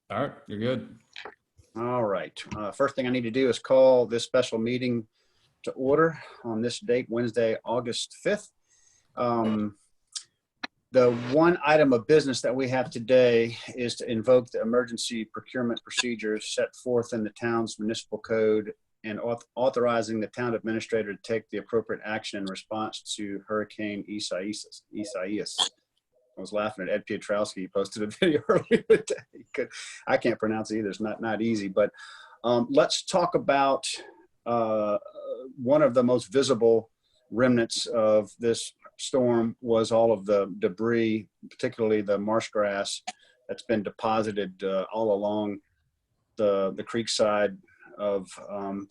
All right, you're good. All right. First thing I need to do is call this special meeting to order on this date, Wednesday, August 5th. The one item of business that we have today is to invoke the emergency procurement procedures set forth in the town's municipal code and authorizing the town administrator to take the appropriate action in response to Hurricane Isaias. I was laughing at Ed Pietrowski. He posted a video earlier today. I can't pronounce it either. It's not easy. But let's talk about one of the most visible remnants of this storm was all of the debris, particularly the marsh grass that's been deposited all along the creek side of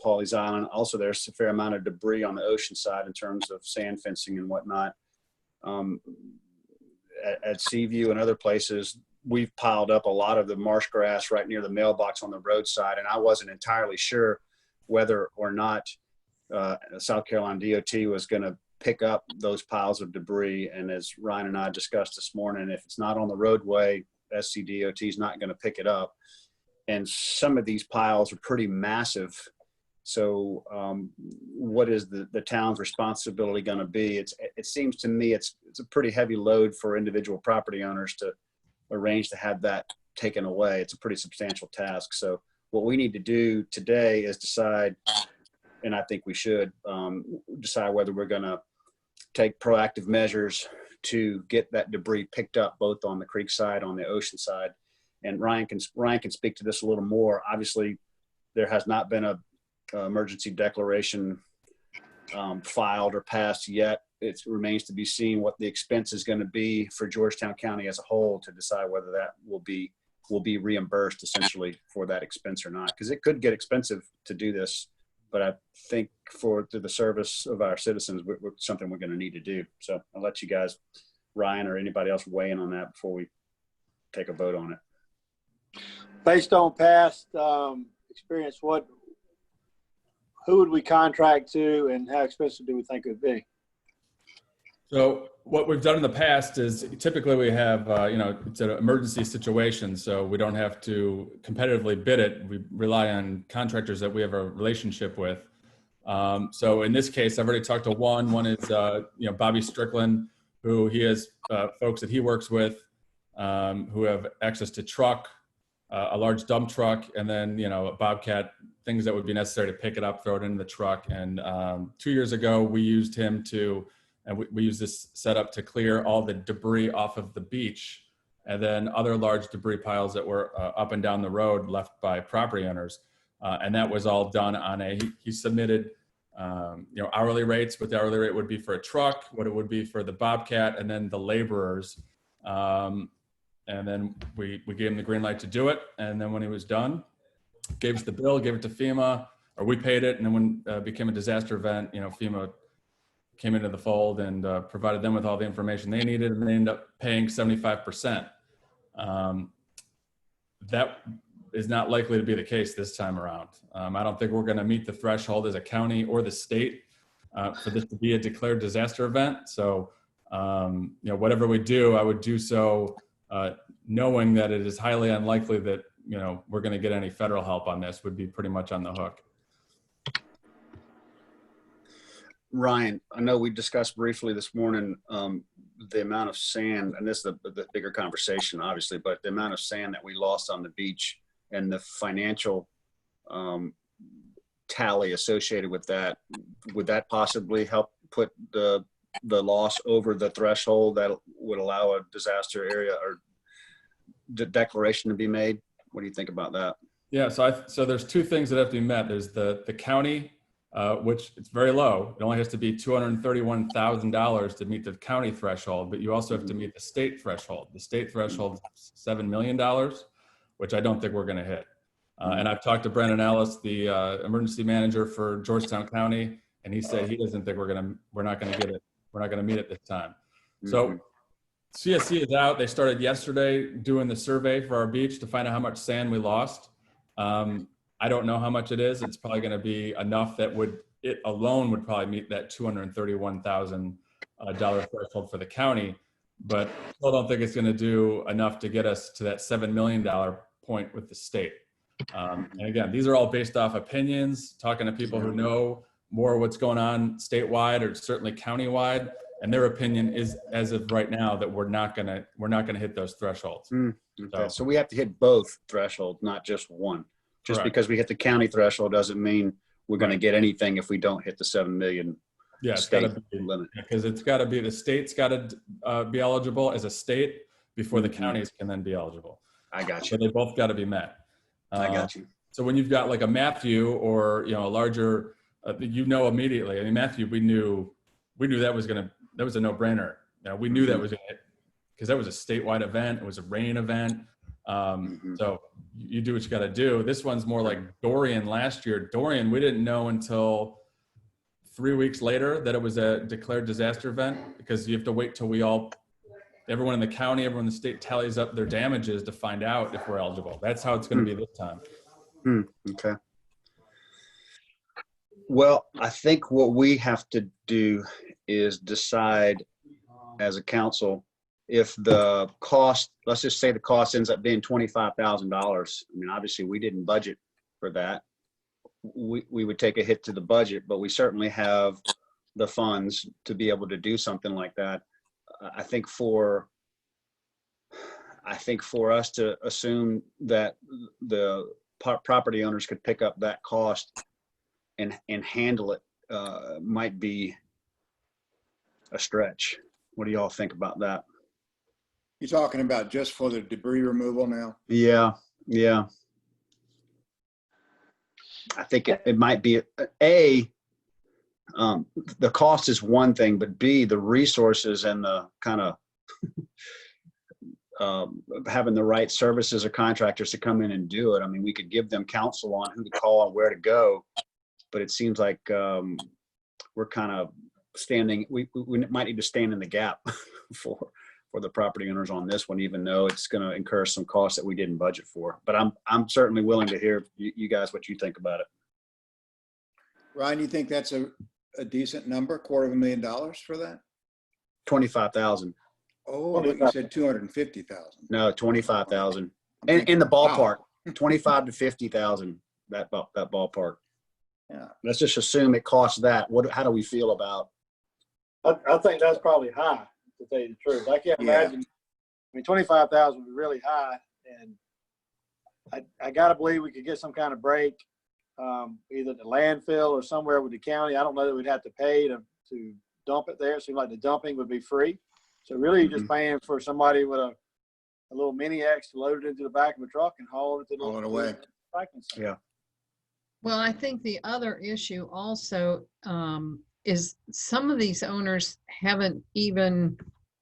Pawleys Island. Also, there's a fair amount of debris on the ocean side in terms of sand fencing and whatnot. At Seaview and other places, we've piled up a lot of the marsh grass right near the mailbox on the roadside, and I wasn't entirely sure whether or not South Carolina DOT was going to pick up those piles of debris. And as Ryan and I discussed this morning, if it's not on the roadway, SCDOT is not going to pick it up. And some of these piles are pretty massive. So what is the town's responsibility going to be? It seems to me it's a pretty heavy load for individual property owners to arrange to have that taken away. It's a pretty substantial task. So what we need to do today is decide, and I think we should decide whether we're going to take proactive measures to get that debris picked up both on the creek side, on the ocean side. And Ryan can speak to this a little more. Obviously, there has not been a emergency declaration filed or passed yet. It remains to be seen what the expense is going to be for Georgetown County as a whole to decide whether that will be reimbursed essentially for that expense or not, because it could get expensive to do this. But I think to the service of our citizens, we're something we're going to need to do. So I'll let you guys, Ryan or anybody else, weigh in on that before we take a vote on it. Based on past experience, who would we contract to, and how expensive do we think it would be? So what we've done in the past is typically we have, it's an emergency situation, so we don't have to competitively bid it. We rely on contractors that we have a relationship with. So in this case, I've already talked to one. One is, Bobby Strickland, who he has folks that he works with who have access to truck, a large dump truck, and then, a Bobcat, things that would be necessary to pick it up, throw it into the truck. And 2 years ago, we used him and we use this setup to clear all the debris off of the beach, and then other large debris piles that were up and down the road left by property owners. And that was all done on he submitted, hourly rates, what the hourly rate would be for a truck, what it would be for the Bobcat, and then the laborers. And then we gave him the green light to do it. And then when he was done, gave us the bill, gave it to FEMA, or we paid it. And then when it became a disaster event, FEMA came into the fold and provided them with all the information they needed, and they ended up paying 75%. That is not likely to be the case this time around. I don't think we're going to meet the threshold as a county or the state for this to be a declared disaster event. So, whatever we do, I would do so knowing that it is highly unlikely that, we're going to get any federal help on this. Would be pretty much on the hook. Ryan, I know we discussed briefly this morning the amount of sand, and this is the bigger conversation, obviously, but the amount of sand that we lost on the beach and the financial tally associated with that. Would that possibly help put the loss over the threshold that would allow a disaster area or declaration to be made? What do you think about that? Yeah, so there's two things that have to be met. There's the county, which it's very low. It only has to be $231,000 to meet the county threshold, but you also have to meet the state threshold. The state threshold is $7 million, which I don't think we're going to hit. And I've talked to Brendan Ellis, the emergency manager for Georgetown County, and he said he doesn't think we're not going to get it. We're not going to meet it this time. So CSC is out. They started yesterday doing the survey for our beach to find out how much sand we lost. I don't know how much it is. It's probably going to be enough that it alone would probably meet that $231,000 threshold for the county, but I still don't think it's going to do enough to get us to that $7 million point with the state. And again, these are all based off opinions, talking to people who know more what's going on statewide or certainly countywide. And their opinion is, as of right now, that we're not gonna hit those thresholds. Okay. So we have to hit both thresholds, not just one. Just Correct. because we hit the county threshold doesn't mean we're going to Right. get anything if we don't hit the 7 million Yeah, it's state got to be limit. because it's got to be the state's got to be eligible as a state before the Mhm. counties can then be eligible. I got So you. they both got to be met. I got you. So when you've got like a Matthew or a larger, immediately. I mean, Matthew, we knew that was a no-brainer. We knew that was gonna hit because that was a statewide event. It was a rain event. So you do what you got to do. This one's more like Dorian last year. Dorian, we didn't know until 3 weeks later that it was a declared disaster event because you have to wait till everyone in the county, everyone in the state tallies up their damages to find out if we're eligible. That's how it's going to be this time. Okay. Well, I think what we have to do is decide as a council if the cost, let's just say the cost ends up being $25,000. I mean, obviously we didn't budget for that. We would take a hit to the budget, but we certainly have the funds to be able to do something like that. I think for us to assume that the property owners could pick up that cost and handle it might be a stretch. What do y'all think about that? You're talking about just for the debris removal now? Yeah. I think it might be the cost is one thing, but B, the resources and the kind of having the right services or contractors to come in and do it. I mean, we could give them counsel on who to call and where to go, but it seems like we're kind of standing. We might need to stand in the gap for the property owners on this one, even though it's going to incur some costs that we didn't budget for. But I'm certainly willing to hear you guys what you think about it. Ryan, you think that's a decent number, $250,000 for that? 25,000. Oh, I thought you said 250,000. No, 25,000. In the ballpark, 25 to 50,000. That ballpark. Yeah. Let's just assume it costs that. How do we feel about? I think that's probably high, to tell you the truth. I can't imagine. I mean, 25,000 would be really high, and I gotta believe we could get some kind of break, either the landfill or somewhere with the county. I don't know that we'd have to pay to dump it there. It seems like the dumping would be free. So really, you're just paying for somebody with a little mini X to load it into the back of a truck and haul it to the Haul it away. recycling center. Yeah. Well, I think the other issue also is some of these owners haven't even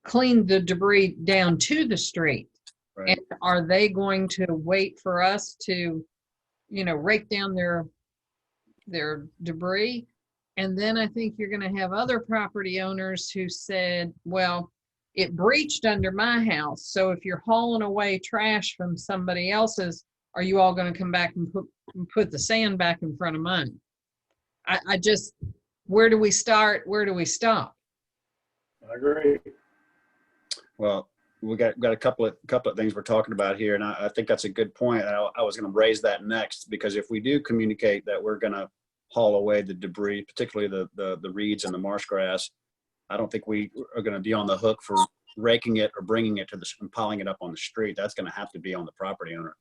cleaned the debris down to the street. Right. And are they going to wait for us to, rake down their debris? And then I think you're going to have other property owners who said, well, it breached under my house. So if you're hauling away trash from somebody else's, are you all going to come back and put the sand back in front of mine? I just, where do we start? Where do we stop? I agree. Well, we got a couple of things we're talking about here, and I think that's a good point. I was going to raise that next, because if we do communicate that we're going to haul away the debris, particularly the reeds and the marsh grass, I don't think we are going to be on the hook for raking it or bringing it and piling it up on the street. That's going to have to be on the property owner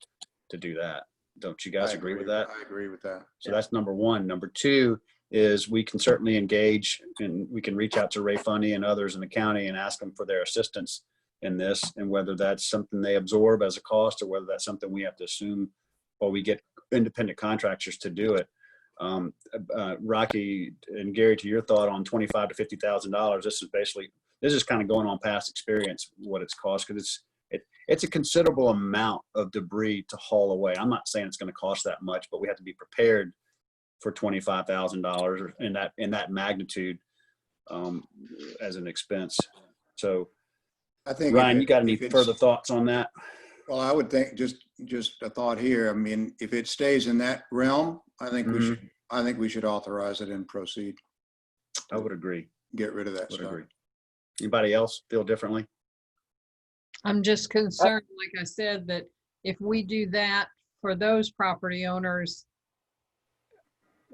to do that. Don't you guys agree with that? I agree with that. So that's number one. Number two is we can certainly engage, and we can reach out to Ray Funny and others in the county and ask them for their assistance in this, and whether that's something they absorb as a cost or whether that's something we have to assume, or we get independent contractors to do it. Rocky and Gary, to your thought on $25,000 to $50,000, this is kind of going on past experience what it's cost, because it's a considerable amount of debris to haul away. I'm not saying it's going to cost that much, but we have to be prepared for $25,000 in that magnitude as an expense. So, I think Ryan, you got any further thoughts on that? Well, I would think just a thought here. I mean, if it stays in that realm, I think we should authorize it and proceed. I would agree. Get rid of that stuff. Agree. Anybody else feel differently? I'm just concerned, like I said, that if we do that for those property owners,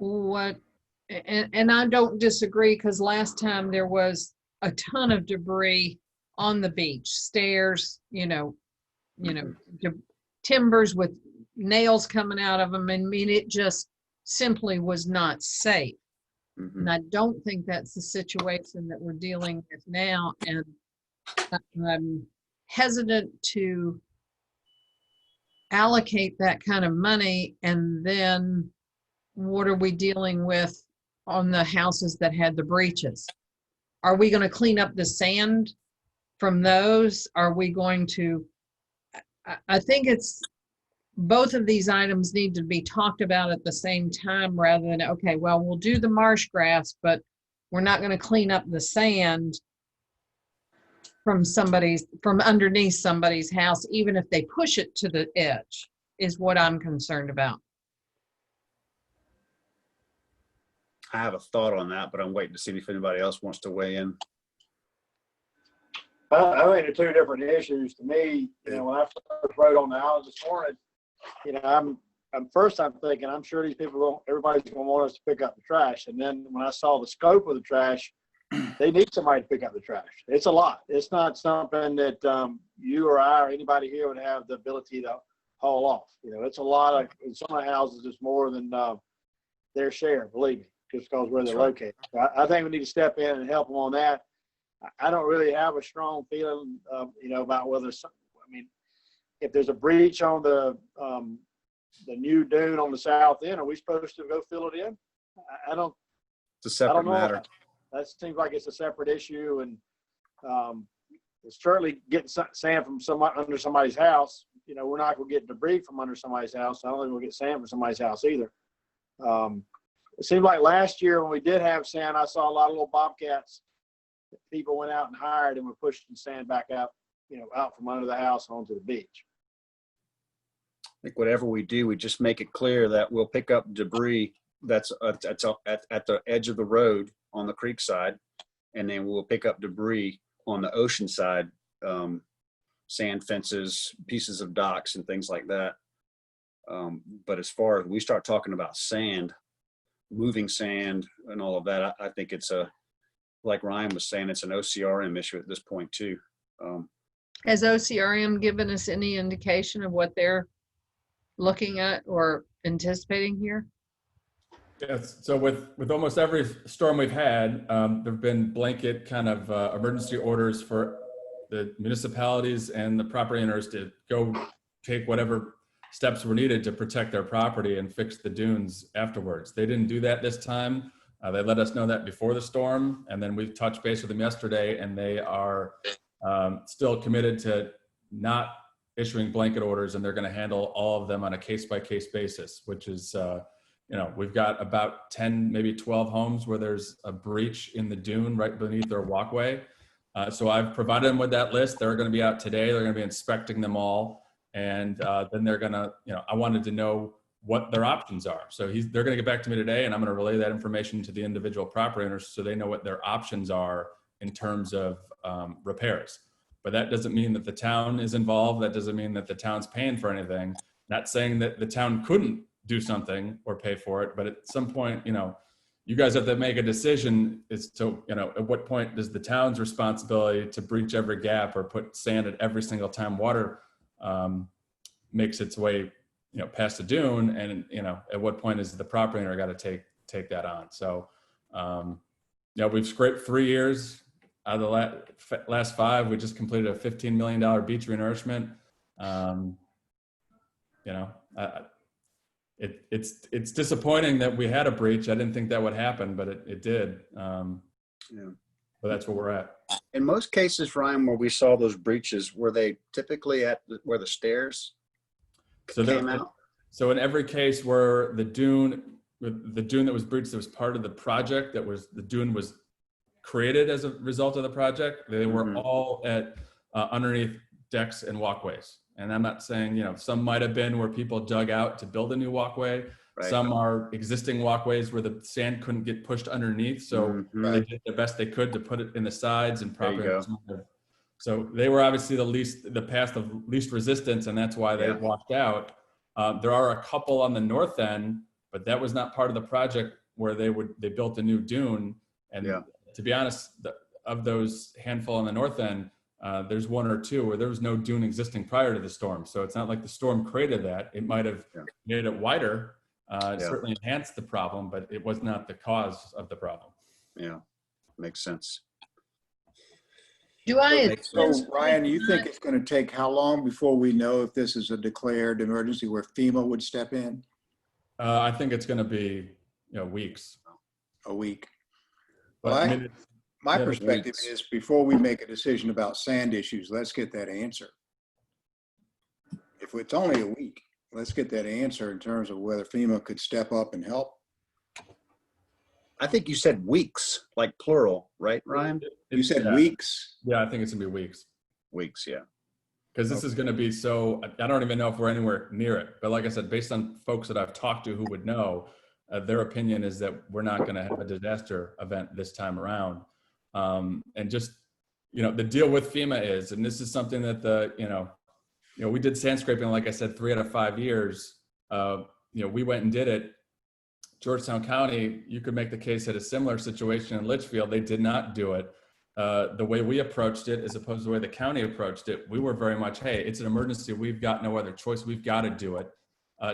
and I don't disagree, because last time there was a ton of debris on the beach, stairs, timbers with nails coming out of them. I mean, it just simply was not safe. Mhm. And I don't think that's the situation that we're dealing with now. And I'm hesitant to allocate that kind of money. And then what are we dealing with on the houses that had the breaches? Are we going to clean up the sand from those? Are we going to, I think it's, both of these items need to be talked about at the same time, rather than, okay, well, we'll do the marsh grass, but we're not going to clean up the sand from underneath somebody's house, even if they push it to the edge, is what I'm concerned about. I have a thought on that, but I'm waiting to see if anybody else wants to weigh in. I think they're two different issues to me. When I first rode on the island this morning, I'm thinking, I'm sure these people everybody's going to want us to pick up the trash. And then when I saw the scope of the trash, they need somebody to pick up the trash. It's a lot. It's not something that you or I or anybody here would have the ability to haul off. It's a lot of, in some of the houses, it's more than their share, believe me, just because where they're located. So I think we need to step in and help them on that. I don't really have a strong feeling, about whether if there's a breach on the new dune on the south end, are we supposed to go fill it in? I don't. It's a separate know. matter. That seems like it's a separate issue, and it's certainly getting sand from under somebody's house. We're not going to get debris from under somebody's house. I don't think we'll get sand from somebody's house either. It seemed like last year when we did have sand, I saw a lot of little bobcats that people went out and hired and were pushing sand back out, out from under the house onto the beach. I think whatever we do, we just make it clear that we'll pick up debris that's at the edge of the road on the creek side, and then we'll pick up debris on the ocean side, sand fences, pieces of docks, and things like that. But as far as we start talking about sand, moving sand and all of that, I think it's like Ryan was saying, it's an OCRM issue at this point too. Has OCRM given us any indication of what they're looking at or anticipating here? Yes. So with almost every storm we've had, there've been blanket kind of emergency orders for the municipalities and the property owners to go take whatever steps were needed to protect their property and fix the dunes afterwards. They didn't do that this time. They let us know that before the storm, and then we touched base with them yesterday, and they are still committed to not issuing blanket orders, and they're going to handle all of them on a case-by-case basis, which is, we've got about 10, maybe 12 homes where there's a breach in the dune right beneath their walkway. So I've provided them with that list. They're going to be out today. They're going to be inspecting them all. And then they're going to, I wanted to know what their options are. So they're going to get back to me today, and I'm going to relay that information to the individual property owners so they know what their options are in terms of repairs. But that doesn't mean that the town is involved. That doesn't mean that the town's paying for anything. Not saying that the town couldn't do something or pay for it, but at some point, you guys have to make a decision as to, at what point does the town's responsibility to breach every gap or put sand at every single time water makes its way, past the dune, and at what point is the property owner got to take that on? So, we've scraped 3 years out of the last 5. We just completed a $15 million beach renourishment. It's disappointing that we had a breach. I didn't think that would happen, but it did. But that's where we're at. In most cases, Ryan, where we saw those breaches, were they typically at where the stairs came out? So in every case where the dune that was breached, that was part of the project, the dune was created as a result of the project, they were all at underneath decks and walkways. And I'm not saying, some might have been where people dug out to build a new walkway. Right. Some are existing walkways where the sand couldn't get pushed underneath. So they did the best they could to put it in the sides, and property owners So they were obviously the path of least resistance, and that's why they Yeah. walked out. There are a couple on the north end, but that was not part of the project where they built a new dune. And Yeah. to be honest, of those handful on the north end, there's one or two where there was no dune existing prior to the storm. So it's not like the storm created that. It might have made it wider, certainly enhanced the problem, but it was not the cause of the problem. Yeah, makes sense. Do I? So Ryan, you think it's going to take how long before we know if this is a declared emergency where FEMA would step in? I think it's going to be, weeks. A week. But Well, I mean, my yeah, perspective weeks. is before we make a decision about sand issues, let's get that answer. If it's only a week, let's get that answer in terms of whether FEMA could step up and help. I think you said weeks, like plural, right, Ryan? You said yeah. weeks. Yeah, I think it's gonna be weeks. Weeks, yeah. Because this is going to be so, I don't even know if we're anywhere near it. But like I said, based on folks that I've talked to who would know, their opinion is that we're not going to have a disaster event this time around. And just, the deal with FEMA is, and this is something that we did sand scraping, like I said, 3 out of 5 years. We went and did it. Georgetown County, you could make the case, had a similar situation in Litchfield. They did not do it. The way we approached it, as opposed to the way the county approached it, we were very much, hey, it's an emergency. We've got no other choice. We've got to do it,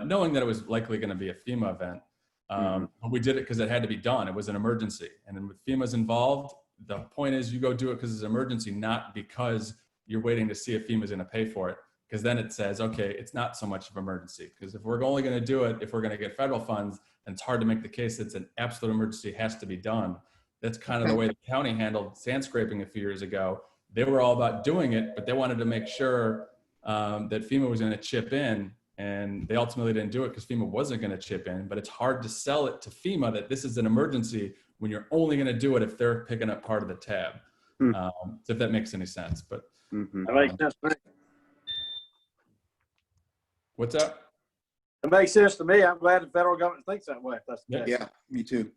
knowing that it was likely going to be a FEMA event. But we did it because it had to be done. It was an emergency. And then with FEMA's involved, the point is you go do it because it's an emergency, not because you're waiting to see if FEMA's going to pay for it. Because then it says, okay, it's not so much of an emergency. Because if we're only going to do it, if we're going to get federal funds, then it's hard to make the case that it's an absolute emergency, has to be done. That's kind of the way the county handled sand scraping a few years ago. They were all about doing it, but they wanted to make sure that FEMA was going to chip in, and they ultimately didn't do it because FEMA wasn't going to chip in. But it's hard to sell it to FEMA that this is an emergency when you're only going to do it if they're picking up part of the tab. So if that makes any sense. But That makes sense to me. what's that? It makes sense to me. I'm glad the federal government thinks that way. If that's the case. Yeah, me too.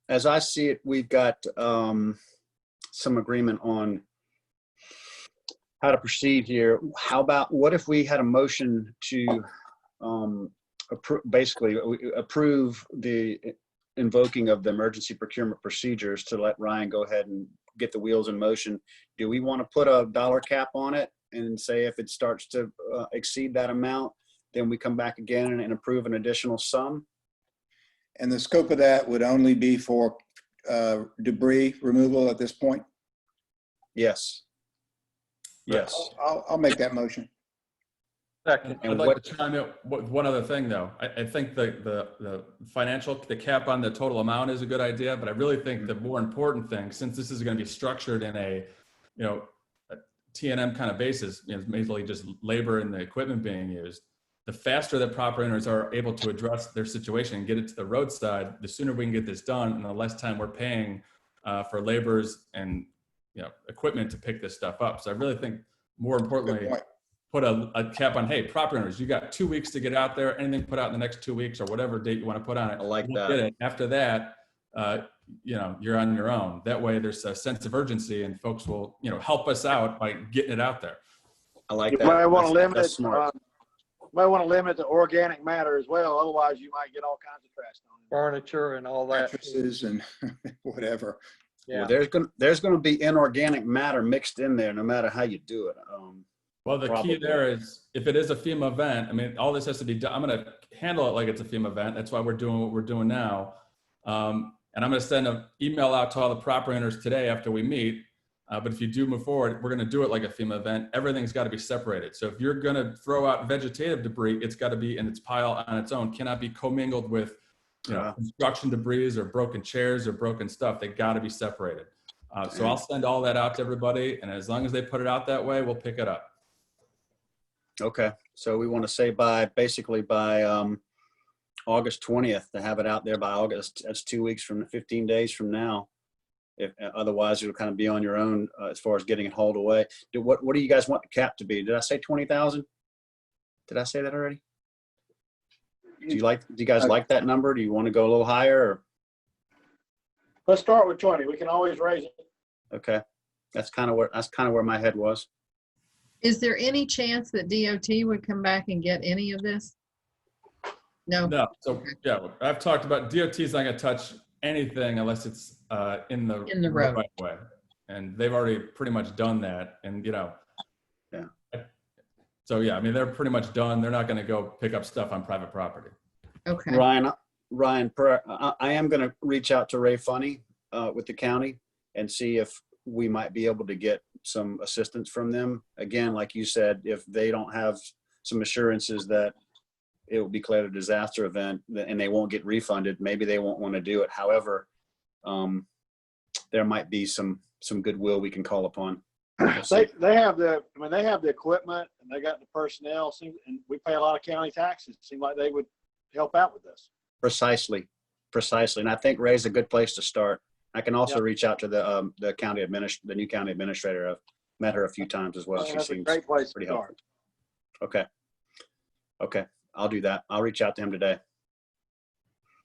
As I see it, we've got some agreement on how to proceed here. How about, what if we had a motion to basically approve the invoking of the emergency procurement procedures to let Ryan go ahead and get the wheels in motion? Do we want to put a dollar cap on it and say if it starts to exceed that amount, then we come back again and approve an additional sum? And the scope of that would only be for debris removal at this point? Yes. Yes. I'll make that motion. Second. I'd like to chime in with one other thing, though. I think the financial, the cap on the total amount is a good idea, but I really think the more important thing, since this is going to be structured in a T&M kind of basis, mainly just labor and the equipment being used, the faster that property owners are able to address their situation and get it to the roadside, the sooner we can get this done and the less time we're paying for laborers and equipment to pick this stuff up. So I really think more importantly, put a cap on, hey, property owners, you got 2 weeks to get out there, anything put out in the next 2 weeks or whatever date you want to put on it. I like we'll that. get it. After that, you're on your own. That way there's a sense of urgency and folks will, help us out by getting it out there. I like You that. might want to limit That's it. smart. Might want to limit the organic matter as well. Otherwise, you might get all kinds of trash on it. Furniture and all that. Mattresses and whatever. Yeah. Well, there's going to be inorganic matter mixed in there, no matter how you do it. Well, the Probably. key there is if it is a FEMA event, I mean, all this has to be done. I'm going to handle it like it's a FEMA event. That's why we're doing what we're doing now. And I'm going to send an email out to all the property owners today after we meet. But if you do move forward, we're going to do it like a FEMA event. Everything's got to be separated. So if you're going to throw out vegetative debris, it's got to be in its pile on its own. Cannot be commingled with construction debris or broken chairs or broken stuff. They got to be separated. So I'll send all that out to everybody. And as long as they put it out that way, we'll pick it up. Okay. So we want to say basically by August 20th to have it out there by August. That's 2 weeks from 15 days from now. If otherwise it'll kind of be on your own as far as getting it hauled away. What do you guys want the cap to be? Did I say 20,000? Did I say that already? Do you guys like that number? Do you want to go a little higher? Or? Let's start with 20. We can always raise it. Okay. That's kind of where my head was. Is there any chance that DOT would come back and get any of this? No? No, so yeah, I've talked about DOT's not gonna touch anything unless it's in the road. right way. And they've already pretty much done that. And, you know. Yeah. So yeah, I mean, they're pretty much done. They're not gonna go pick up stuff on private property. Okay. Ryan, I am going to reach out to Ray Funny with the county and see if we might be able to get some assistance from them. Again, like you said, if they don't have some assurances that it will be declared a disaster event and they won't get refunded, maybe they won't want to do it. However, there might be some goodwill we can call upon. They have the equipment and they got the personnel, and we pay a lot of county taxes. It seems like they would help out with this. Precisely. And I think Ray's a good place to start. I can also reach out to the the new county administrator. I've met her a few times as well. She That's a seems great place to pretty start. helpful. Okay. I'll do that. I'll reach out to him today.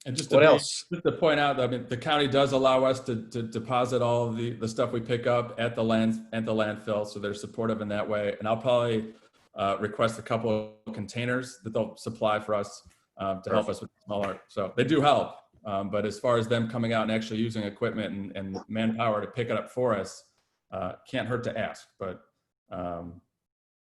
And just What else? Just to point out, I mean, the county does allow us to deposit all of the stuff we pick up at the landfill, so they're supportive in that way. And I'll probably request a couple of containers that they'll supply for us to help us with smaller. So they do help, but as far as them coming out and actually using equipment and manpower to pick it up for us, can't hurt to ask. But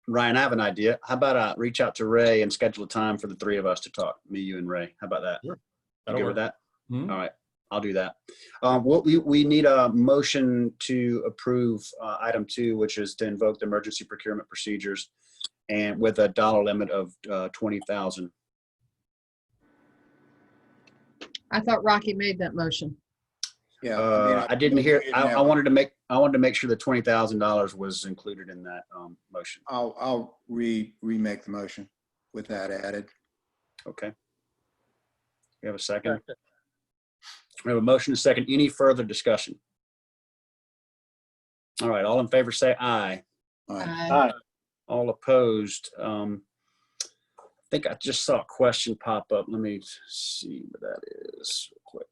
Ryan, I have an idea. How about I reach out to Ray and schedule a time for the three of us to talk, me, you, and Ray? How about that? Sure. You good with that? Mhm. All right, I'll do that. We need a motion to approve item 2, which is to invoke the emergency procurement procedures, and with a dollar limit of $20,000. I thought Rocky made that motion. Yeah. I didn't hear. I wanted to make sure the $20,000 was included in that motion. I'll remake the motion with that added. Okay. We have a second. We have a motion, a second. Any further discussion? All right. All in favor, say aye. All right. Aye. All opposed. I think I just saw a question pop up. Let me see what that is real quick.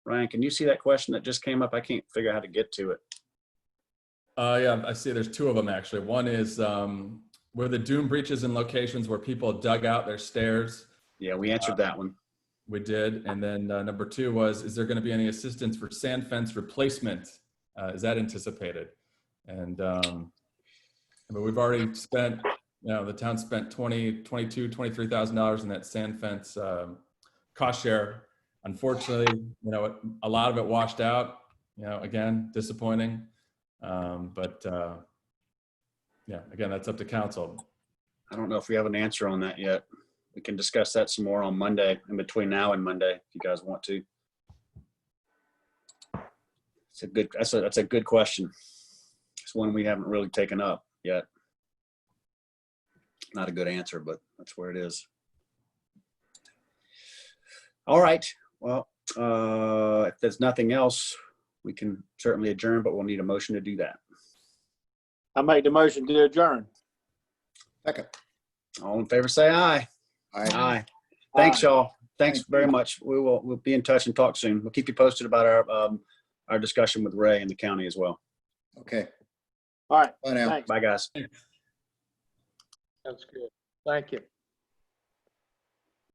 Ryan, can you see that question that just came up? I can't figure out how to get to it. Yeah, I see there's 2 of them actually. One is were the dune breaches in locations where people dug out their stairs? Yeah, we answered that one. We did. And then number 2 was, is there going to be any assistance for sand fence replacement? Is that anticipated? And but we've already spent, the town spent $23,000 in that sand fence cost share. Unfortunately, a lot of it washed out, again, disappointing. But yeah, again, that's up to council. I don't know if we have an answer on that yet. We can discuss that some more on Monday, in between now and Monday, if you guys want to. That's a good question. It's one we haven't really taken up yet. Not a good answer, but that's where it is. All right. Well, if there's nothing else, we can certainly adjourn, but we'll need a motion to do that. I make the motion to adjourn. Second. All in favor, say aye. Aye. Thanks, y'all. Thanks very much. We'll be in touch and talk soon. We'll keep you posted about our discussion with Ray and the county as well. Okay. All right. Bye now. Thanks. Bye, guys. That's good. Thank you.